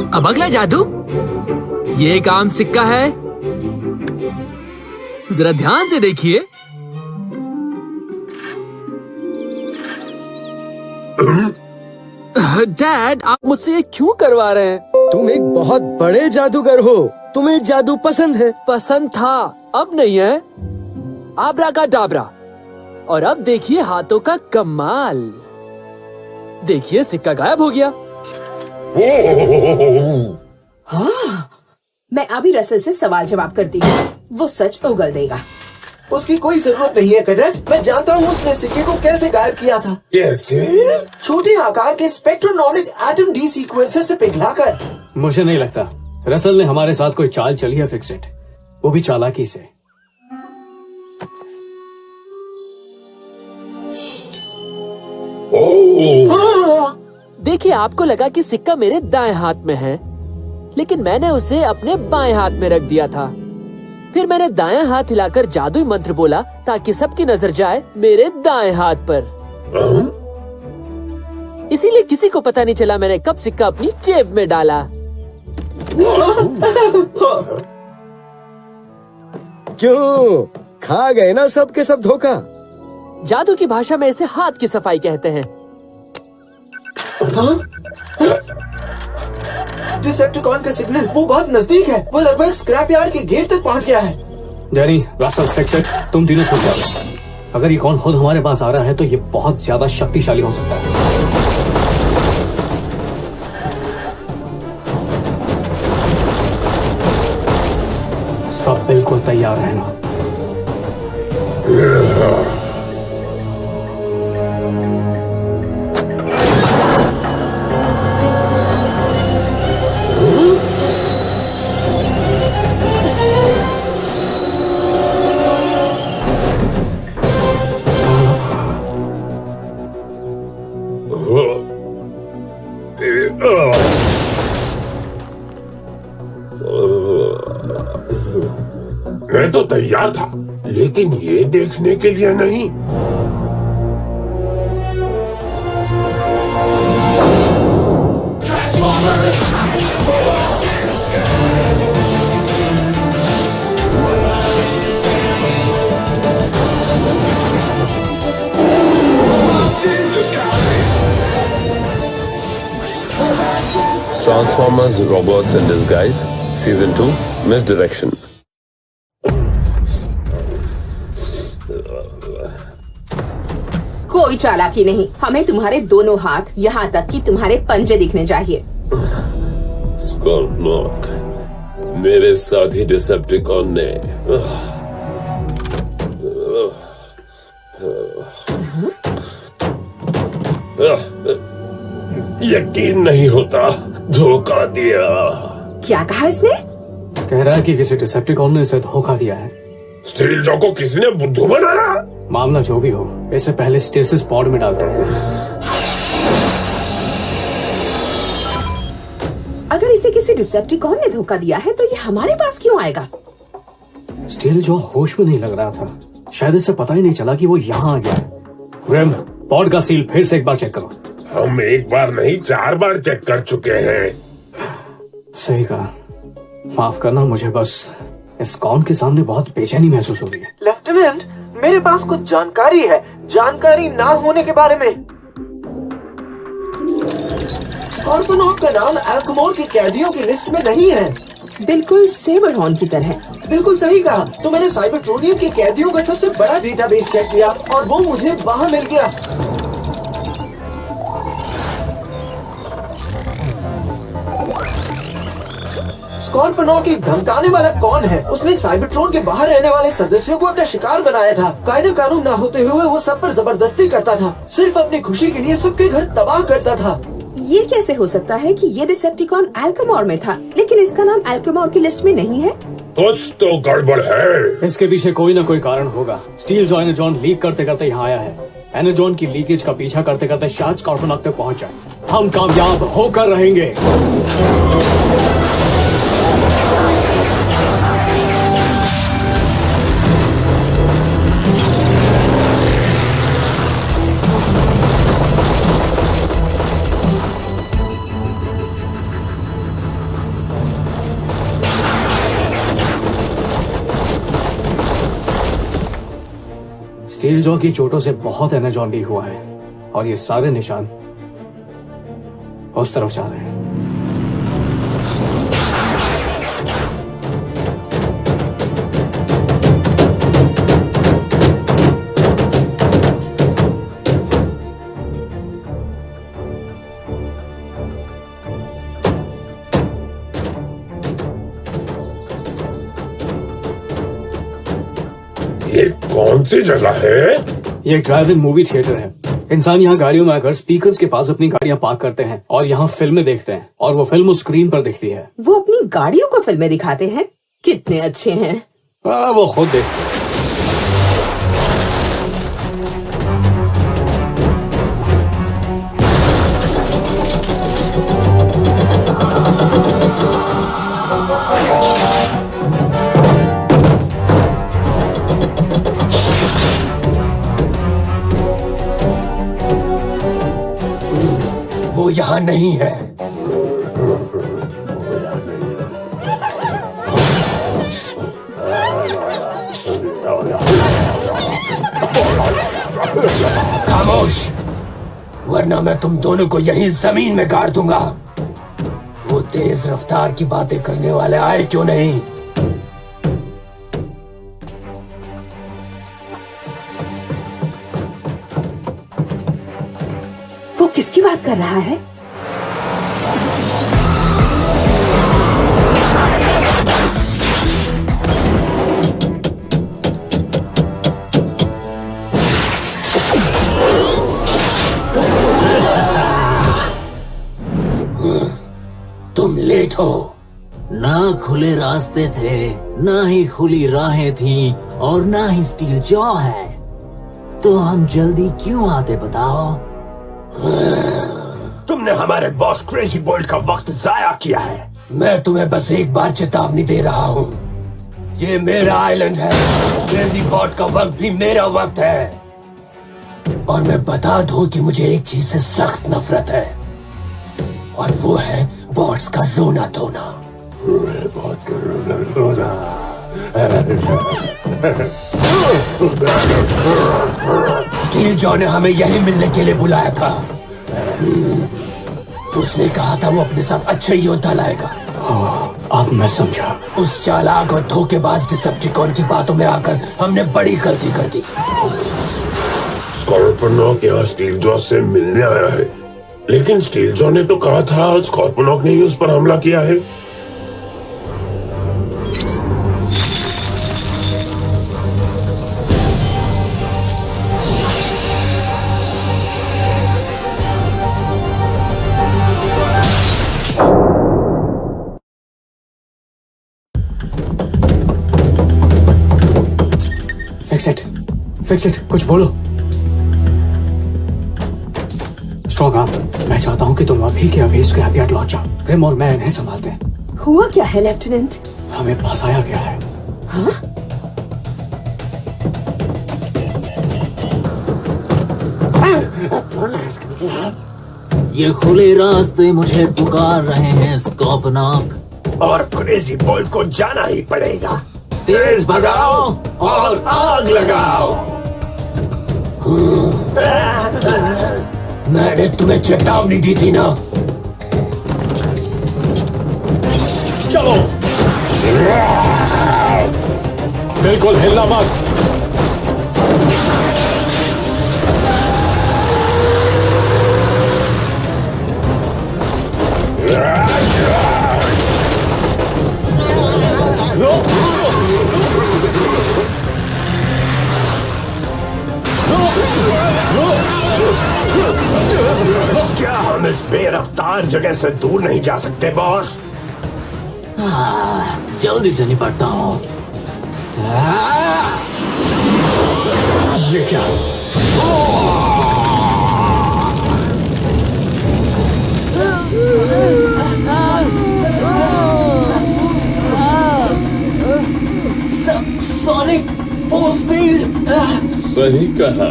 अब अगला जादू, ये एक आम सिक्का है, जरा ध्यान से देखिए। डैड, आप मुझसे ये क्यों करवा रहे हैं? तुम एक बहुत बड़े जादूगर हो, तुम्हें जादू पसंद है। पसंद था, अब नहीं है। आबरा का डाबरा। और अब देखिए हाथों का कमाल। देखिए सिक्का गायब हो गया। हाँ, मैं अभी रसल से सवाल जवाब करती हूँ, वो सच उगल देगा। उसकी कोई जरूरत नहीं है कैडेट, मैं जानता हूँ उसने सिक्के को कैसे गायब किया था। कैसे? छोटे आकार के स्पेक्ट्रोनॉमिक एटम डी सीक्वेंसर से पिघलाकर। मुझे नहीं लगता रसल ने हमारे साथ कोई चाल चली है फिक्स इट, वो भी चालाकी से। देखिए, आपको लगा कि सिक्का मेरे दाएं हाथ में है, लेकिन मैंने उसे अपने बाएं हाथ में रख दिया था। फिर मैंने दायां हाथ हिलाकर जादुई मंत्र बोला ताकि सबकी नजर जाए मेरे दाएं हाथ पर। इसीलिए किसी को पता नहीं चला मैंने कब सिक्का अपनी जेब में डाला। क्यों? खा गए ना सब के सब धोखा। जादू की भाषा में इसे हाथ की सफाई कहते हैं। डिसेप्टिकॉन का सिग्नल वो बहुत नजदीक है, वो लगभग स्क्रैप यार्ड के गेट तक पहुंच गया है। डैनी, रसल, फिक्स इट, तुम तीनों छूट जाओ। अगर ये कौन खुद हमारे पास आ रहा है तो ये बहुत ज्यादा शक्तिशाली हो सकता है। सब बिल्कुल तैयार रहना। मैं तो तैयार था, लेकिन ये देखने के लिए नहीं। Transformers Robots in Disguise Season 2 Misdirection। कोई चालाकी नहीं, हमें तुम्हारे दोनों हाथ, यहाँ तक कि तुम्हारे पंजे दिखने चाहिए। स्कॉर्पनॉक, मेरे साथी डिसेप्टिकॉन ने यकीन नहीं होता, धोखा दिया। क्या कहा इसने? कह रहा है कि किसी डिसेप्टिकॉन ने इसे धोखा दिया है। स्टील जॉ को किसी ने बुद्धू बनाया। मामला जो भी हो, इसे पहले स्टेसिस पॉड में डालते हैं। अगर इसे किसी डिसेप्टिकॉन ने धोखा दिया है तो ये हमारे पास क्यों आएगा? स्टील जो होश में नहीं लग रहा था, शायद इसे पता ही नहीं चला कि वो यहाँ आ गया है। ग्रेम, पॉड का सील फिर से एक बार चेक करो। हम एक बार नहीं 4 बार चेक कर चुके हैं। सही कहा। माफ करना, मुझे बस इस कॉन के सामने बहुत बेचैनी महसूस हो रही है। लेफ्टिनेंट, मेरे पास कुछ जानकारी है, जानकारी ना होने के बारे में। स्कॉर्पनॉक का नाम एल्कमोर के कैदियों की लिस्ट में नहीं है। बिल्कुल सेबरहॉर्न की तरह। बिल्कुल सही कहा। तो मैंने साइबरट्रोनियम के कैदियों का सबसे बड़ा डेटाबेस चेक किया और वो मुझे वहाँ मिल गया। स्कॉर्पनॉक एक धमकाने वाला कौन है? उसने साइबरट्रोन के बाहर रहने वाले सदस्यों को अपना शिकार बनाया था। कायदे कानून न होते हुए वो सब पर जबरदस्ती करता था, सिर्फ अपनी खुशी के लिए सबके घर तबाह करता था। ये कैसे हो सकता है कि ये डिसेप्टिकॉन एल्कमोर में था, लेकिन इसका नाम एल्कमोर की लिस्ट में नहीं है? कुछ तो गड़बड़ है। इसके पीछे कोई ना कोई कारण होगा। स्टील जो एनर्जॉन लीक करते करते यहाँ आया है। एनर्जॉन की लीकेज का पीछा करते करते शायद स्कॉर्पनॉक तक पहुँच जाए। हम कामयाब होकर रहेंगे। स्टील जॉ की चोटों से बहुत एनर्जॉन लीक हुआ है और ये सारे निशान उस तरफ जा रहे हैं। ये कौन सी जगह है? ये एक ड्राइव इन मूवी थिएटर है। इंसान यहाँ गाड़ियों में आकर स्पीकर्स के पास अपनी गाड़ियाँ पार्क करते हैं और यहाँ फिल्में देखते हैं और वो फिल्म उस स्क्रीन पर दिखती है। वो अपनी गाड़ियों को फिल्में दिखाते हैं। कितने अच्छे हैं। वो खुद देखते हैं। वो यहाँ नहीं है। खामोश, वरना मैं तुम दोनों को यहीं जमीन में गाड़ दूंगा। वो तेज रफ्तार की बातें करने वाले आए क्यों नहीं? वो किसकी बात कर रहा है? तुम लेट हो। ना खुले रास्ते थे, ना ही खुली राहें थी और ना ही स्टील जॉ है, तो हम जल्दी क्यों आते बताओ? तुमने हमारे बॉस क्रेजी बोल्ट का वक्त जाया किया है। मैं तुम्हें बस एक बार चेतावनी दे रहा हूँ। ये मेरा आइलैंड है। क्रेजी बोल्ट का वक्त भी मेरा वक्त है। और मैं बता दूं कि मुझे एक चीज से सख्त नफरत है, और वो है बॉट्स का रोना धोना। बॉट्स का रोना धोना। स्टील जॉ ने हमें यहीं मिलने के लिए बुलाया था। उसने कहा था वो अपने साथ अच्छे योद्धा लाएगा। अब मैं समझा। उस चालाक और धोखेबाज डिसेप्टिकॉन की बातों में आकर हमने बड़ी गलती कर दी। स्कॉर्पोनॉक यहाँ स्टील जॉ से मिलने आया है, लेकिन स्टील जॉ ने तो कहा था स्कॉर्पोनॉक ने ही उस पर हमला किया है। फिक्स इट, कुछ बोलो। स्ट्रॉन्ग आर्म, मैं चाहता हूँ कि तुम अभी के अभी स्क्रैप यार्ड लौट जाओ। ग्रिम और मैं इन्हें संभालते हैं। हुआ क्या है लेफ्टिनेंट? हमें फंसाया गया है। हाँ? ये खुले रास्ते मुझे पुकार रहे हैं स्कॉर्पोनॉक। और क्रेजी बोल्ट को जाना ही पड़ेगा। तेज भगाओ और आग लगाओ। मैंने तुम्हें चेतावनी दी थी ना। चलो, बिल्कुल हिलना मत। क्या हम इस बेरफ्तार जगह से दूर नहीं जा सकते बॉस? जल्दी से निपटता हूँ। ये क्या? Sonic force field. सही कहा,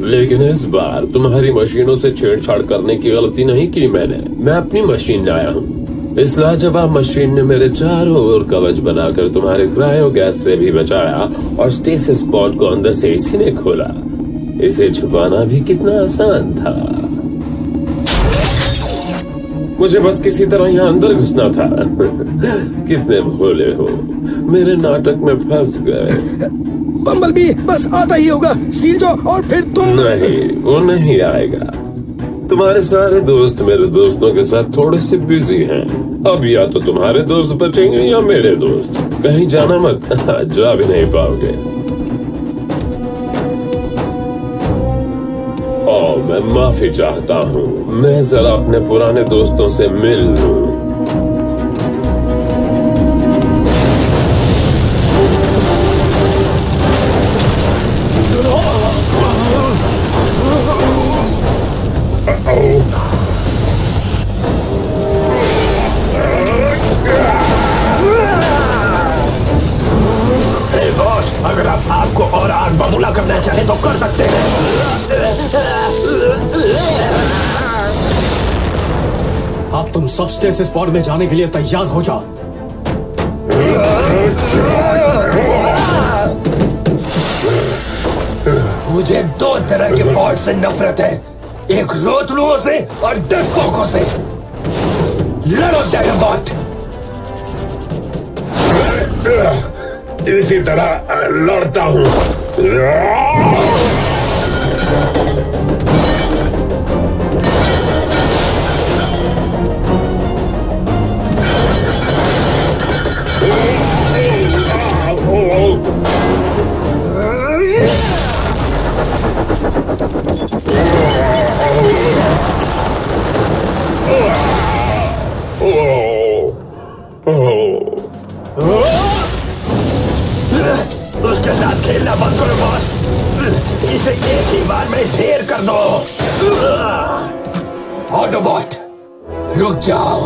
लेकिन इस बार तुम्हारी मशीनों से छेड़छाड़ करने की गलती नहीं की मैंने। मैं अपनी मशीन लाया हूँ। इस लाजवाब मशीन ने मेरे चारों ओर कवच बनाकर तुम्हारे क्रायो गैस से भी बचाया और स्टेसिस पॉड को अंदर से इसी ने खोला। इसे छुपाना भी कितना आसान था। मुझे बस किसी तरह यहाँ अंदर घुसना था। कितने भोले हो, मेरे नाटक में फंस गए। बम्बलबी बस आता ही होगा स्टील जॉ, और फिर तुम। नहीं, वो नहीं आएगा। तुम्हारे सारे दोस्त मेरे दोस्तों के साथ थोड़े से बिजी हैं। अब या तो तुम्हारे दोस्त बचेंगे या मेरे दोस्त। कहीं जाना मत, जा भी नहीं पाओगे। ओ, मैं माफी चाहता हूँ। मैं जरा अपने पुराने दोस्तों से मिल लूं। बॉस, अगर आप आग को और आग बबूला करना चाहें तो कर सकते हैं। अब तुम सब स्टेसिस पॉड में जाने के लिए तैयार हो जाओ। मुझे दो तरह के पॉड से नफरत है, एक रोतलुओं से और डरपोकों से। लड़ो डायनाबॉट। इसी तरह लड़ता हूँ। उसके साथ खेलना बंद करो बॉस। इसे एक ही बार में ढेर कर दो। ऑटोबॉट, रुक जाओ।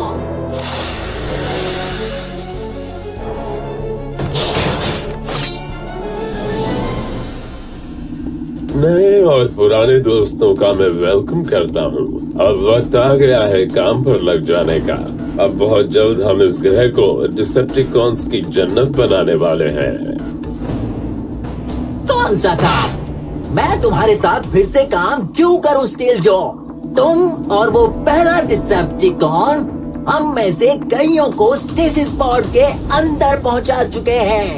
नए और पुराने दोस्तों का मैं वेलकम करता हूँ। अब वक्त आ गया है काम पर लग जाने का। अब बहुत जल्द हम इस ग्रह को डिसेप्टिकॉन्स की जन्नत बनाने वाले हैं। कौन सा काम? मैं तुम्हारे साथ फिर से काम क्यों करूं स्टील जॉ? तुम और वो पहला डिसेप्टिकॉन हम में से कईयों को स्टेसिस पॉड के अंदर पहुंचा चुके हैं।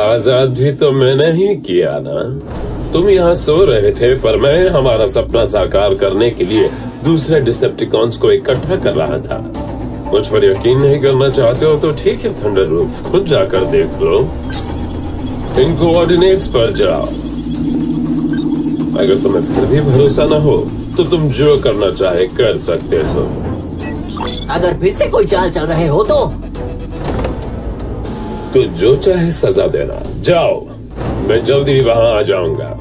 आजाद भी तो मैंने ही किया ना। तुम यहाँ सो रहे थे पर मैं हमारा सपना साकार करने के लिए दूसरे डिसेप्टिकॉन्स को इकट्ठा कर रहा था। मुझ पर यकीन नहीं करना चाहते हो तो ठीक है थंडरवुल्फ, खुद जाकर देख लो। इन कोऑर्डिनेट्स पर जाओ। अगर तुम्हें फिर भी भरोसा न हो तो तुम जो करना चाहे कर सकते हो। अगर फिर से कोई चाल चल रहे हो तो जो चाहे सजा देना। जाओ, मैं जल्दी ही वहां आ जाऊंगा।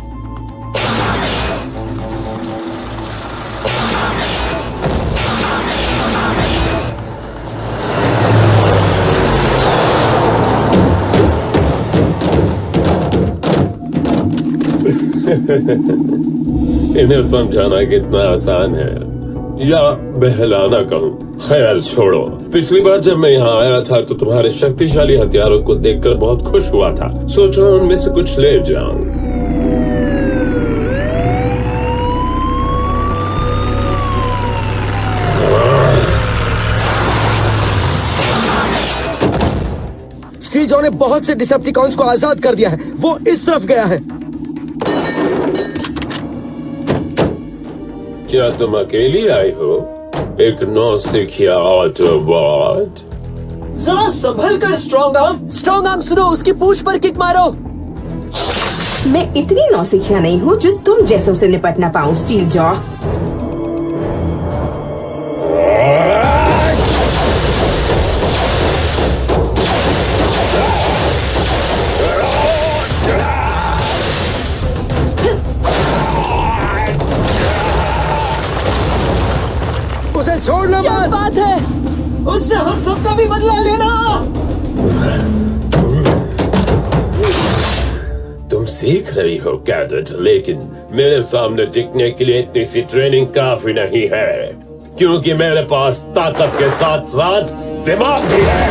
इन्हें समझाना कितना आसान है, या बहलाना कहूँ। खैर छोड़ो। पिछली बार जब मैं यहाँ आया था तो तुम्हारे शक्तिशाली हथियारों को देखकर बहुत खुश हुआ था। सोचा उनमें से कुछ ले जाऊं। स्टील जॉ ने बहुत से डिसेप्टिकॉन्स को आजाद कर दिया है। वो इस तरफ गया है। क्या तुम अकेली आई हो? एक नौसिखिया ऑटोबॉट? जरा संभल कर स्ट्रॉन्ग आर्म। स्ट्रॉन्ग आर्म सुनो, उसकी पूंछ पर किक मारो। मैं इतनी नौसिखिया नहीं हूँ जो तुम जैसों से निपट ना पाऊँ स्टील जॉ। उसे छोड़ना क्या मत। बात है? उससे हम सबका भी बदला लेना। तुम सीख रही हो कैडेट, लेकिन मेरे सामने टिकने के लिए इतनी सी ट्रेनिंग काफी नहीं है, क्योंकि मेरे पास ताकत के साथ साथ दिमाग भी है।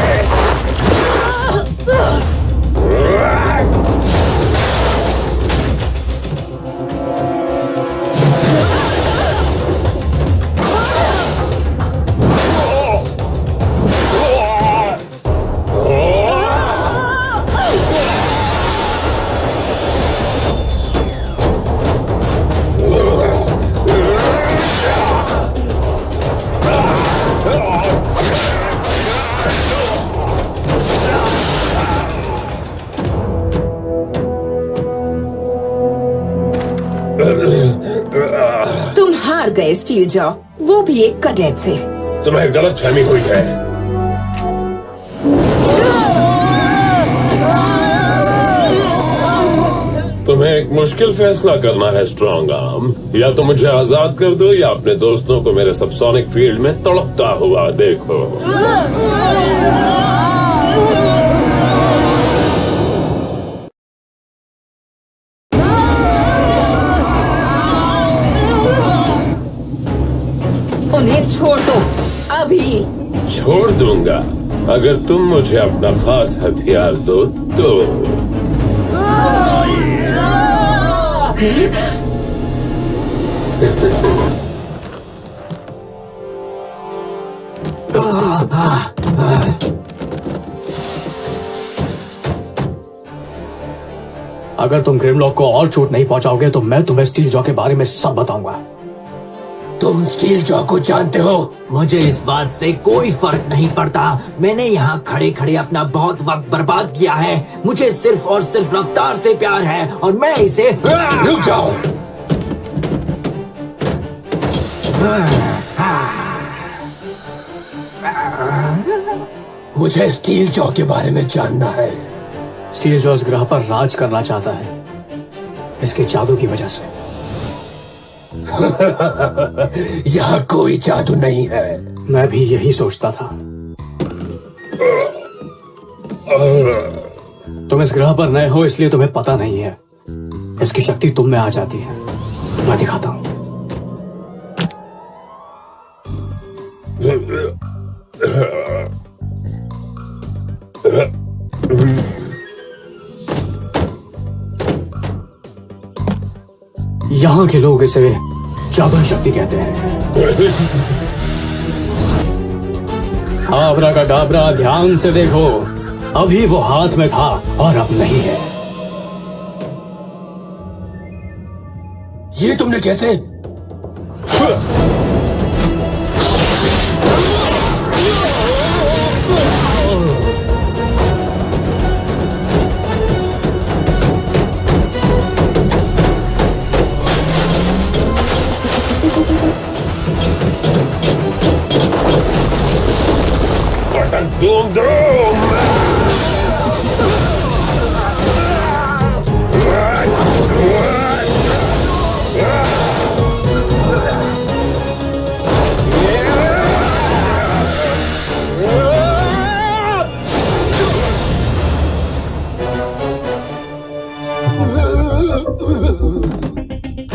तुम हार गए स्टील जॉ, वो भी एक कैडेट से। तुम्हें गलत फहमी हुई है। तुम्हें एक मुश्किल फैसला करना है स्ट्रॉन्ग आर्म। या तो मुझे आजाद कर दो या अपने दोस्तों को मेरे सबसोनिक फील्ड में तड़पता हुआ देखो। उन्हें छोड़ दो अभी। छोड़ दूंगा अगर तुम मुझे अपना खास हथियार दो तो। अगर तुम ग्रिमलॉक को और चोट नहीं पहुंचाओगे तो मैं तुम्हें स्टील जॉ के बारे में सब बताऊंगा। तुम स्टील जॉ को जानते हो? मुझे इस बात से कोई फर्क नहीं पड़ता। मैंने यहाँ खड़े खड़े अपना बहुत वक्त बर्बाद किया है। मुझे सिर्फ और सिर्फ रफ्तार से प्यार है और मैं इसे। रुक जाओ। मुझे स्टील जॉ के बारे में जानना है। स्टील जॉ इस ग्रह पर राज करना चाहता है, इसके जादू की वजह से। यहाँ कोई जादू नहीं है। मैं भी यही सोचता था। तुम इस ग्रह पर नए हो इसलिए तुम्हें पता नहीं है। इसकी शक्ति तुम में आ जाती है। मैं दिखाता हूं। यहाँ के लोग इसे जादुई शक्ति कहते हैं। आबरा का डाबरा, ध्यान से देखो। अभी वो हाथ में था और अब नहीं है। ये तुमने कैसे? धूम धूम।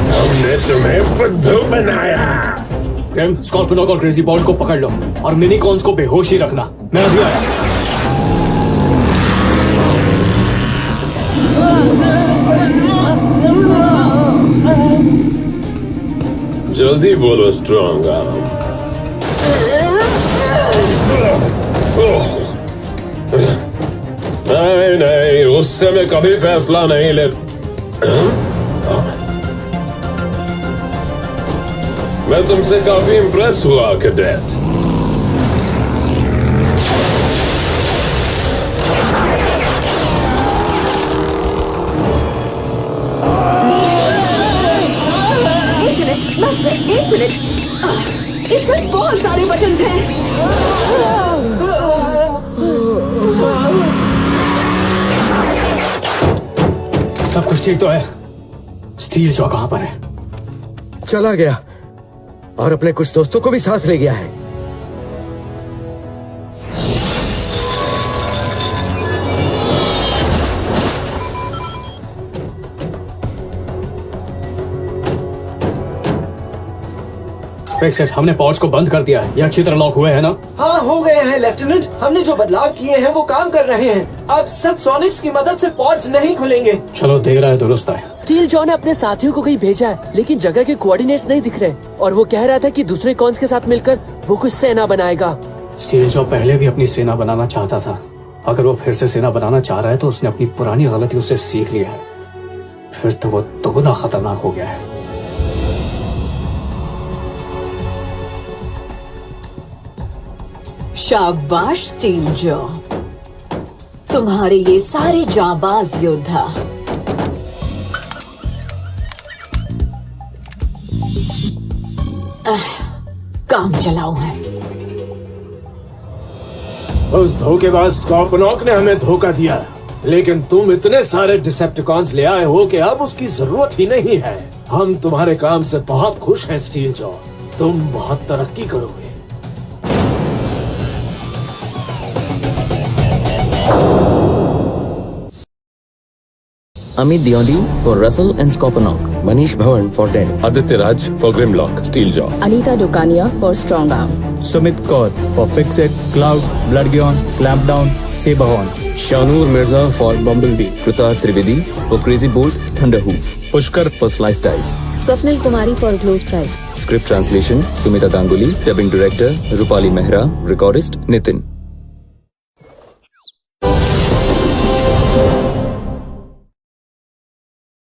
हमने तुम्हें बुद्धू बनाया। क्रेम, स्कॉर्पियोनॉक और क्रेजी बॉल्ट को पकड़ लो और मिनीकॉन्स को बेहोश ही रखना। मैं अभी आया। जल्दी बोलो स्ट्रॉन्ग आर्म। नहीं नहीं, उससे मैं कभी फैसला नहीं ले। मैं तुमसे काफी इंप्रेस हुआ कैडेट। एक मिनट, बस एक मिनट। इसमें बहुत सारे बटन्स हैं। सब कुछ ठीक तो है? स्टील जॉ कहां पर है? चला गया और अपने कुछ दोस्तों को भी साथ ले गया है। फिक्स इट, हमने पॉड्स को बंद कर दिया है। ये अच्छी तरह लॉक हुए हैं ना? हाँ हो गए हैं लेफ्टिनेंट। हमने जो बदलाव किए हैं वो काम कर रहे हैं। अब सब सोनिक्स की मदद से पॉड्स नहीं खुलेंगे। चलो देख रहा है, दुरुस्त है। स्टील जॉ ने अपने साथियों को कहीं भेजा है, लेकिन जगह के कोऑर्डिनेट्स नहीं दिख रहे और वो कह रहा था कि दूसरे कॉन्स के साथ मिलकर वो कुछ सेना बनाएगा। स्टील जॉ पहले भी अपनी सेना बनाना चाहता था। अगर वो फिर से सेना बनाना चाह रहा है तो उसने अपनी पुरानी गलतियों से सीख लिया है। फिर तो वो दोगुना खतरनाक हो गया है। शाबाश स्टील जॉ, तुम्हारे ये सारे जाबाज योद्धा। काम चलाऊ है। उस धोखेबाज स्कॉर्पनॉक ने हमें धोखा दिया, लेकिन तुम इतने सारे डिसेप्टिकॉन्स ले आए हो कि अब उसकी जरूरत ही नहीं है। हम तुम्हारे काम से बहुत खुश हैं स्टील जॉ, तुम बहुत तरक्की करोगे। Amit Diondi for Russell and Scorponok. Manish Bhawan for Den. Aditya Raj for Grimlock, Steeljaw. Anita Dokania for Strong Arm. Sumit Kaur for Fixit, Cloud, Bloodgeon, Clampdown, Sabahorn. Shanur Mirza for Bumblebee. Kruta Trivedi for Crazy Bolt, Thunderhoof. Pushkar For Slice Dice. Swapnil Kumari for Close Drive. Script translation Sumita Ganguly. Dubbing director Rupali Mehra. Recordist Nitin.